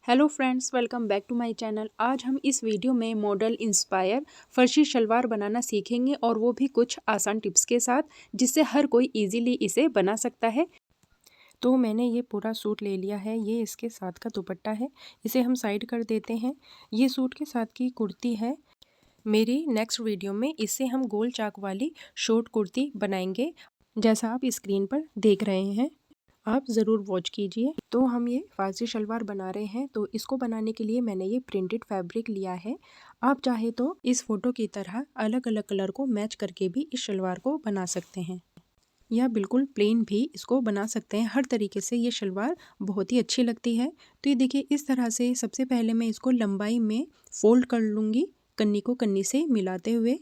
Hello friends, welcome back to my channel. आज हम इस वीडियो में मॉडल इंस्पायर फर्शी शलवार बनाना सीखेंगे और वो भी कुछ आसान टिप्स के साथ, जिससे हर कोई इजीली इसे बना सकता है। तो मैंने ये पूरा सूट ले लिया है, ये इसके साथ का दुपट्टा है, इसे हम साइड कर देते हैं। ये सूट के साथ की कुर्ती है। मेरी नेक्स्ट वीडियो में इससे हम गोल चाक वाली शॉर्ट कुर्ती बनाएंगे, जैसा आप स्क्रीन पर देख रहे हैं। आप ज़रूर वॉच कीजिए। तो हम ये फारसी शलवार बना रहे हैं, तो इसको बनाने के लिए मैंने ये प्रिंटेड फैब्रिक लिया है। आप चाहे तो इस फोटो की तरह अलग अलग कलर को मैच करके भी इस शलवार को बना सकते हैं, या बिल्कुल प्लेन भी इसको बना सकते हैं। हर तरीके से ये शलवार बहुत ही अच्छी लगती है। तो ये देखिए, इस तरह से सबसे पहले मैं इसको लंबाई में फोल्ड कर लूँगी, कन्नी को कन्नी से मिलाते हुए।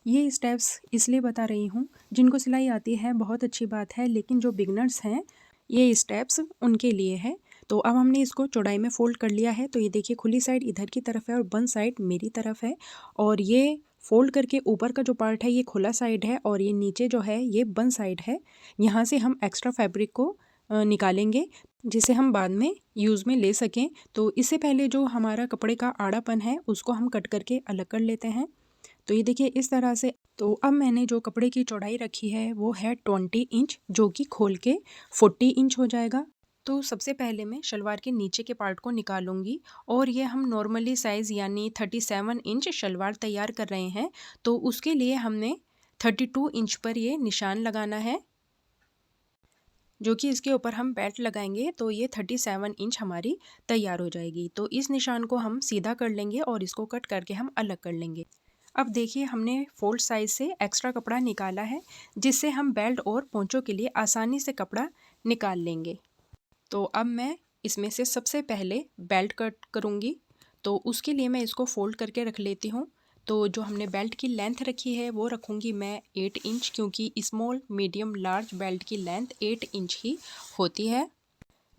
ये स्टेप्स इसलिए बता रही हूँ, जिनको सिलाई आती है बहुत अच्छी बात है, लेकिन जो बिगनर्स हैं ये स्टेप्स उनके लिए है। तो अब हमने इसको चौड़ाई में फोल्ड कर लिया है। तो ये देखिए, खुली साइड इधर की तरफ है और बंद साइड मेरी तरफ है, और ये फोल्ड करके ऊपर का जो पार्ट है ये खुला साइड है और ये नीचे जो है ये बंद साइड है। यहाँ से हम एक्स्ट्रा फैब्रिक को निकालेंगे, जिसे हम बाद में यूज़ में ले सकें। तो इससे पहले जो हमारा कपड़े का आड़ापन है उसको हम कट करके अलग कर लेते हैं। तो ये देखिए इस तरह से। तो अब मैंने जो कपड़े की चौड़ाई रखी है वो है 20 इंच, जो कि खोल के 40 इंच हो जाएगा। तो सबसे पहले मैं शलवार के नीचे के पार्ट को निकालूंगी, और ये हम नॉर्मली साइज़ यानी 37 इंच शलवार तैयार कर रहे हैं। तो उसके लिए हमने 32 इंच पर ये निशान लगाना है, जो कि इसके ऊपर हम बेल्ट लगाएंगे। तो ये 37 इंच हमारी तैयार हो जाएगी। तो इस निशान को हम सीधा कर लेंगे और इसको कट करके हम अलग कर लेंगे। अब देखिए, हमने फोल्ड साइज से एक्स्ट्रा कपड़ा निकाला है, जिससे हम बेल्ट और पोंचों के लिए आसानी से कपड़ा निकाल लेंगे। तो अब मैं इसमें से सबसे पहले बेल्ट कट करूँगी। तो उसके लिए मैं इसको फोल्ड करके रख लेती हूँ। तो जो हमने बेल्ट की लेंथ रखी है वो रखूँगी मैं 8 इंच, क्योंकि स्मॉल मीडियम लार्ज बेल्ट की लेंथ 8 इंच ही होती है,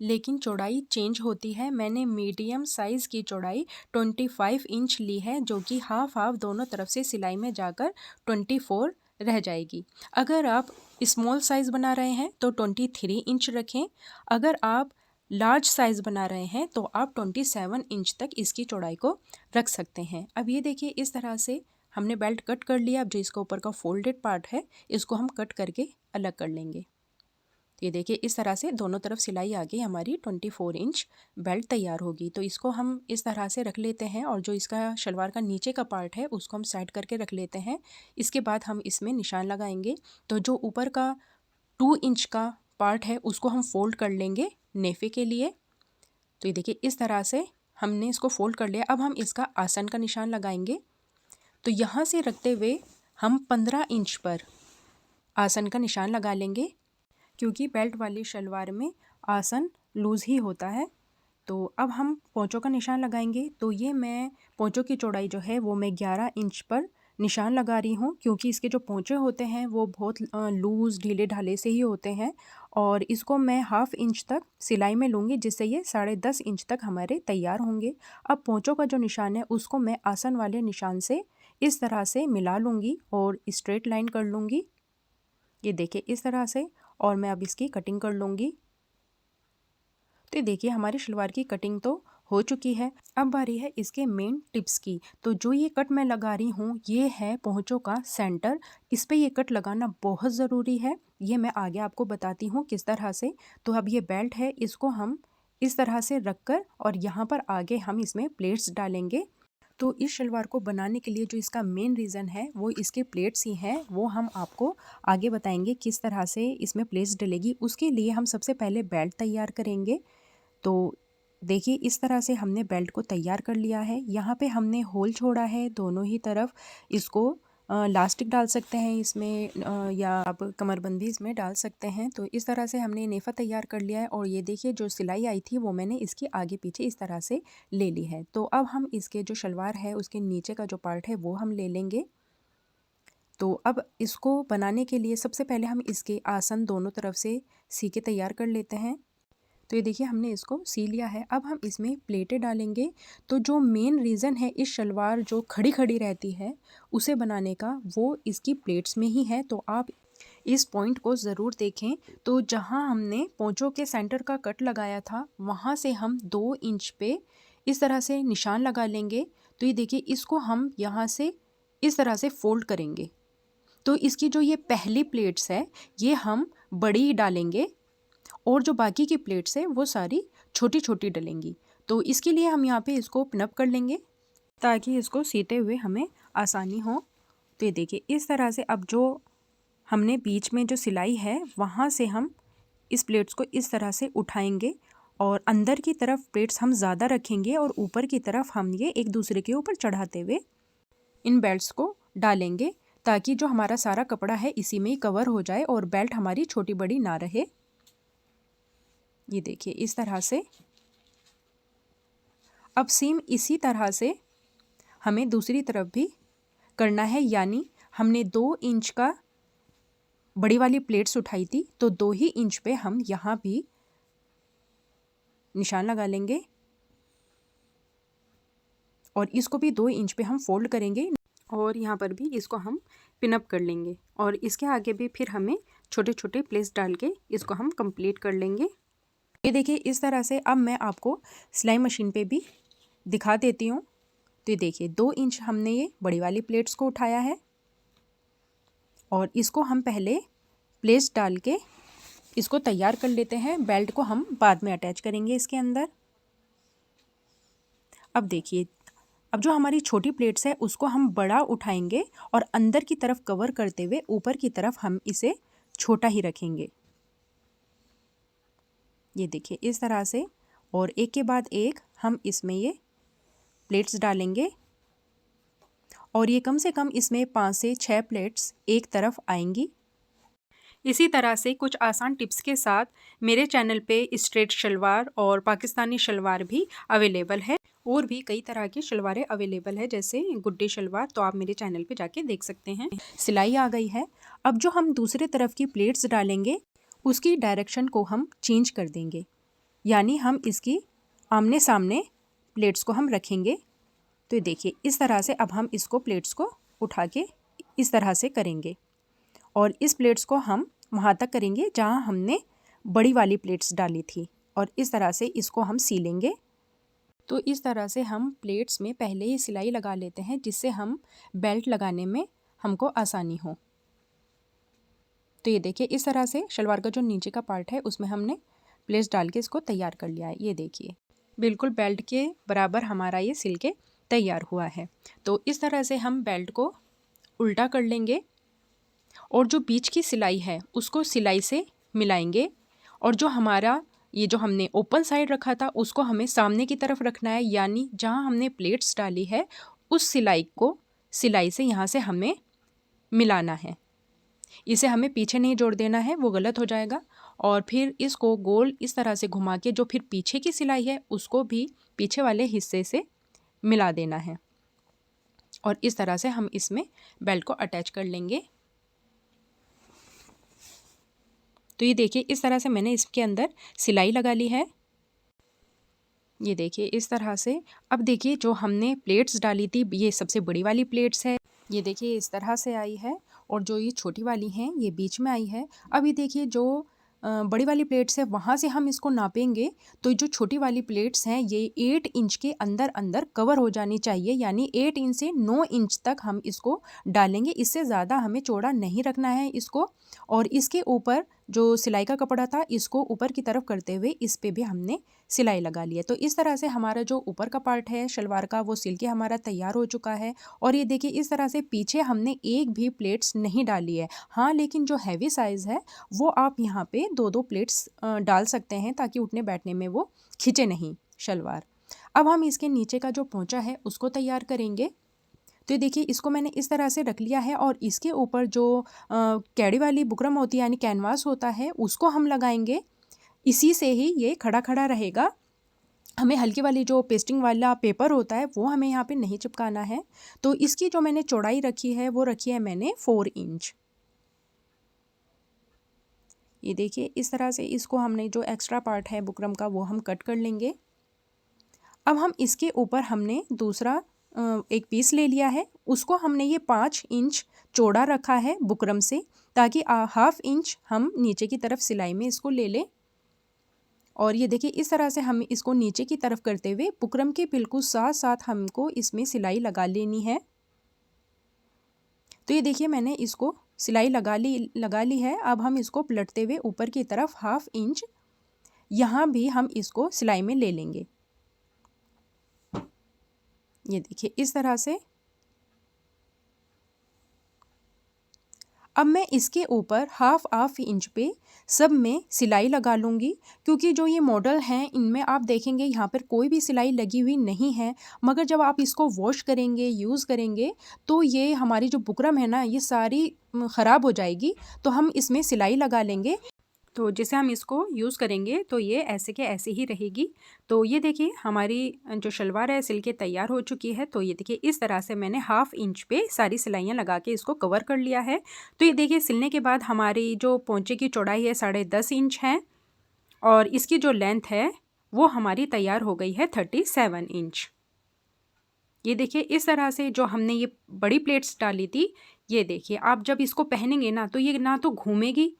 लेकिन चौड़ाई चेंज होती है। मैंने मीडियम साइज़ की चौड़ाई 25 इंच ली है, जो कि हाफ हाफ दोनों तरफ से सिलाई में जाकर 24 रह जाएगी। अगर आप स्मॉल साइज़ बना रहे हैं तो 23 इंच रखें। अगर आप लार्ज साइज़ बना रहे हैं तो आप 27 इंच तक इसकी चौड़ाई को रख सकते हैं। अब ये देखिए, इस तरह से हमने बेल्ट कट कर लिया। अब जो इसका ऊपर का फोल्डेड पार्ट है इसको हम कट करके अलग कर लेंगे। ये देखिए, इस तरह से दोनों तरफ सिलाई आ गई, हमारी 24 इंच बेल्ट तैयार होगी। तो इसको हम इस तरह से रख लेते हैं, और जो इसका शलवार का नीचे का पार्ट है उसको हम साइड करके रख लेते हैं। इसके बाद हम इसमें निशान लगाएंगे। तो जो ऊपर का 2 इंच का पार्ट है उसको हम फोल्ड कर लेंगे नेफे के लिए। तो ये देखिए, इस तरह से हमने इसको फोल्ड कर लिया। अब हम इसका आसन का निशान लगाएंगे। तो यहाँ से रखते हुए हम 15 इंच पर आसन का निशान लगा लेंगे, क्योंकि बेल्ट वाली शलवार में आसन लूज़ ही होता है। तो अब हम पोंचों का निशान लगाएंगे। तो ये मैं पोंचों की चौड़ाई जो है वो मैं 11 इंच पर निशान लगा रही हूँ, क्योंकि इसके जो पोंचे होते हैं वो बहुत लूज़ ढीले ढाले से ही होते हैं, और इसको मैं हाफ इंच तक सिलाई में लूँगी, जिससे ये 10.5 इंच तक हमारे तैयार होंगे। अब पोंचों का जो निशान है उसको मैं आसन वाले निशान से इस तरह से मिला लूँगी और स्ट्रेट लाइन कर लूँगी। ये देखिए, इस तरह से। और मैं अब इसकी कटिंग कर लूँगी। तो देखिए, हमारी शलवार की कटिंग तो हो चुकी है। अब बारी है इसके मेन टिप्स की। तो जो ये कट मैं लगा रही हूँ ये है पोंचों का सेंटर। इस पे ये कट लगाना बहुत ज़रूरी है। ये मैं आगे आपको बताती हूँ किस तरह से। तो अब ये बेल्ट है, इसको हम इस तरह से रख कर, और यहाँ पर आगे हम इसमें प्लेट्स डालेंगे। तो इस शलवार को बनाने के लिए जो इसका मेन रीज़न है वो इसके प्लेट्स ही हैं। वो हम आपको आगे बताएंगे किस तरह से इसमें प्लेट्स डलेगी। उसके लिए हम सबसे पहले बेल्ट तैयार करेंगे। तो देखिए, इस तरह से हमने बेल्ट को तैयार कर लिया है। यहाँ पे हमने होल छोड़ा है दोनों ही तरफ। इसको लास्टिक डाल सकते हैं इसमें, या आप कमरबंदी इसमें डाल सकते हैं। तो इस तरह से हमने नेफा तैयार कर लिया है, और ये देखिए, जो सिलाई आई थी वो मैंने इसकी आगे पीछे इस तरह से ले ली है। तो अब हम इसके जो शलवार है उसके नीचे का जो पार्ट है वो हम ले लेंगे। तो अब इसको बनाने के लिए सबसे पहले हम इसके आसन दोनों तरफ से सी के तैयार कर लेते हैं। तो ये देखिए, हमने इसको सी लिया है। अब हम इसमें प्लेटें डालेंगे। तो जो मेन रीज़न है इस शलवार जो खड़ी खड़ी रहती है उसे बनाने का, वो इसकी प्लेट्स में ही है। तो आप इस पॉइंट को ज़रूर देखें। तो जहाँ हमने पोंचों के सेंटर का कट लगाया था वहाँ से हम 2 इंच पे इस तरह से निशान लगा लेंगे। तो ये देखिए, इसको हम यहाँ से इस तरह से फोल्ड करेंगे। तो इसकी जो ये पहली प्लेट्स है ये हम बड़ी डालेंगे और जो बाकी की प्लेट्स है वो सारी छोटी छोटी डलेंगी। तो इसके लिए हम यहाँ पे इसको पिनअप कर लेंगे ताकि इसको सीते हुए हमें आसानी हो। तो ये देखिए, इस तरह से अब जो हमने बीच में जो सिलाई है वहाँ से हम इस प्लेट्स को इस तरह से उठाएंगे और अंदर की तरफ प्लेट्स हम ज़्यादा रखेंगे और ऊपर की तरफ हम ये एक दूसरे के ऊपर चढ़ाते हुए इन बेल्ट्स को डालेंगे ताकि जो हमारा सारा कपड़ा है इसी में ही कवर हो जाए और बेल्ट हमारी छोटी बड़ी ना रहे। ये देखिए, इस तरह से। अब सेम इसी तरह से हमें दूसरी तरफ भी करना है, यानी हमने 2 इंच का बड़ी वाली प्लेट्स उठाई थी तो 2 ही इंच पे हम यहाँ भी निशान लगा लेंगे और इसको भी 2 इंच पे हम फोल्ड करेंगे और यहाँ पर भी इसको हम पिनअप कर लेंगे और इसके आगे भी फिर हमें छोटे छोटे प्लेट्स डाल के इसको हम कंप्लीट कर लेंगे। ये देखिए, इस तरह से अब मैं आपको सिलाई मशीन पे भी दिखा देती हूँ। तो ये देखिए, 2 इंच हमने ये बड़ी वाली प्लेट्स को उठाया है और इसको हम पहले प्लेट्स डाल के इसको तैयार कर लेते हैं। बेल्ट को हम बाद में अटैच करेंगे इसके अंदर। अब देखिए, अब जो हमारी छोटी प्लेट्स है उसको हम बड़ा उठाएंगे और अंदर की तरफ कवर करते हुए ऊपर की तरफ हम इसे छोटा ही रखेंगे। ये देखिए, इस तरह से। और एक के बाद एक हम इसमें ये प्लेट्स डालेंगे और ये कम से कम इसमें 5 से 6 प्लेट्स एक तरफ आएंगी। इसी तरह से कुछ आसान टिप्स के साथ मेरे चैनल पे स्ट्रेट शलवार और पाकिस्तानी शलवार भी अवेलेबल है और भी कई तरह की शलवारें अवेलेबल है जैसे गुड्डी शलवार, तो आप मेरे चैनल पे जाके देख सकते हैं। सिलाई आ गई है। अब जो हम दूसरे तरफ की प्लेट्स डालेंगे उसकी डायरेक्शन को हम चेंज कर देंगे, यानी हम इसकी आमने सामने प्लेट्स को हम रखेंगे। तो देखिए, इस तरह से अब हम इसको प्लेट्स को उठा के इस तरह से करेंगे और इस प्लेट्स को हम वहाँ तक करेंगे जहाँ हमने बड़ी वाली प्लेट्स डाली थी और इस तरह से इसको हम सीलेंगे। तो इस तरह से हम प्लेट्स में पहले ही सिलाई लगा लेते हैं जिससे हम बेल्ट लगाने में हमको आसानी हो। तो ये देखिए, इस तरह से शलवार का जो नीचे का पार्ट है उसमें हमने प्लेट्स डाल के इसको तैयार कर लिया है। ये देखिए, बिल्कुल बेल्ट के बराबर हमारा ये सिल के तैयार हुआ है। तो इस तरह से हम बेल्ट को उल्टा कर लेंगे और जो बीच की सिलाई है उसको सिलाई से मिलाएंगे और जो हमारा ये जो हमने ओपन साइड रखा था उसको हमें सामने की तरफ रखना है, यानी जहाँ हमने प्लेट्स डाली है उस सिलाई को सिलाई से यहाँ से हमें मिलाना है। इसे हमें पीछे नहीं जोड़ देना है, वो गलत हो जाएगा। और फिर इसको गोल इस तरह से घुमा के जो फिर पीछे की सिलाई है उसको भी पीछे वाले हिस्से से मिला देना है और इस तरह से हम इसमें बेल्ट को अटैच कर लेंगे। तो ये देखिए, इस तरह से मैंने इसके अंदर सिलाई लगा ली है। ये देखिए, इस तरह से। अब देखिए, जो हमने प्लेट्स डाली थी ये सबसे बड़ी वाली प्लेट्स है। ये देखिए, इस तरह से आई है और जो ये छोटी वाली हैं ये बीच में आई है। अब ये देखिए, जो बड़ी वाली प्लेट्स है वहाँ से हम इसको नापेंगे तो जो छोटी वाली प्लेट्स हैं ये 8 इंच के अंदर अंदर कवर हो जानी चाहिए, यानी 8 इंच से 9 इंच तक हम इसको डालेंगे। इससे ज़्यादा हमें चौड़ा नहीं रखना है इसको। और इसके ऊपर जो सिलाई का कपड़ा था इसको ऊपर की तरफ करते हुए इस पे भी हमने सिलाई लगा ली है। तो इस तरह से हमारा जो ऊपर का पार्ट है शलवार का वो सिल के हमारा तैयार हो चुका है। और ये देखिए, इस तरह से पीछे हमने एक भी प्लेट्स नहीं डाली है। हाँ, लेकिन जो हैवी साइज़ है वो आप यहाँ पे 2-2 प्लेट्स डाल सकते हैं ताकि उठने बैठने में वो खिंचे नहीं शलवार। अब हम इसके नीचे का जो पोंचा है उसको तैयार करेंगे। तो ये देखिए, इसको मैंने इस तरह से रख लिया है और इसके ऊपर जो कैड़ी वाली बुकरम होती है यानी कैनवास होता है उसको हम लगाएंगे। इसी से ही ये खड़ा खड़ा रहेगा। हमें हल्की वाली जो पेस्टिंग वाला पेपर होता है वो हमें यहाँ पे नहीं चिपकाना है। तो इसकी जो मैंने चौड़ाई रखी है वो रखी है मैंने 4 इंच। ये देखिए, इस तरह से इसको हमने जो एक्स्ट्रा पार्ट है बुकरम का वो हम कट कर लेंगे। अब हम इसके ऊपर हमने दूसरा एक पीस ले लिया है, उसको हमने ये 5 इंच चौड़ा रखा है बुकरम से ताकि 1/2 इंच हम नीचे की तरफ सिलाई में इसको ले लें। और ये देखिए इस तरह से हम इसको नीचे की तरफ करते हुए बुकरम के बिल्कुल साथ साथ हमको इसमें सिलाई लगा लेनी है। तो ये देखिए मैंने इसको सिलाई लगा ली है। अब हम इसको पलटते हुए ऊपर की तरफ 1/2 इंच यहाँ भी हम इसको सिलाई में ले लेंगे। ये देखिए इस तरह से। अब मैं इसके ऊपर 1/2 इंच पे सब में सिलाई लगा लूँगी, क्योंकि जो ये मॉडल हैं इनमें आप देखेंगे यहाँ पर कोई भी सिलाई लगी हुई नहीं है, मगर जब आप इसको वॉश करेंगे, यूज़ करेंगे, तो ये हमारी जो बुकरम है ना ये सारी ख़राब हो जाएगी। तो हम इसमें सिलाई लगा लेंगे, तो जैसे हम इसको यूज़ करेंगे तो ये ऐसे के ऐसे ही रहेगी। तो ये देखिए हमारी जो शलवार है सिल के तैयार हो चुकी है। तो ये देखिए इस तरह से मैंने 1/2 इंच पे सारी सिलाइयाँ लगा के इसको कवर कर लिया है। तो ये देखिए सिलने के बाद हमारी जो पोंचे की चौड़ाई है 10.5 इंच है और इसकी जो लेंथ है वो हमारी तैयार हो गई है 37 इंच। ये देखिए इस तरह से जो हमने ये बड़ी प्लेट्स डाली थी, ये देखिए आप जब इसको पहनेंगे ना तो ये ना तो घूमेगी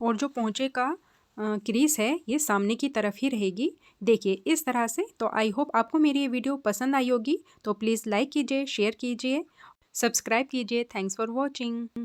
और जो पोंचे का क्रीज है ये सामने की तरफ ही रहेगी। देखिए इस तरह से। तो आई होप आपको मेरी ये वीडियो पसंद आई होगी। तो प्लीज़ लाइक कीजिए, शेयर कीजिए, सब्सक्राइब कीजिए। Thanks for watching.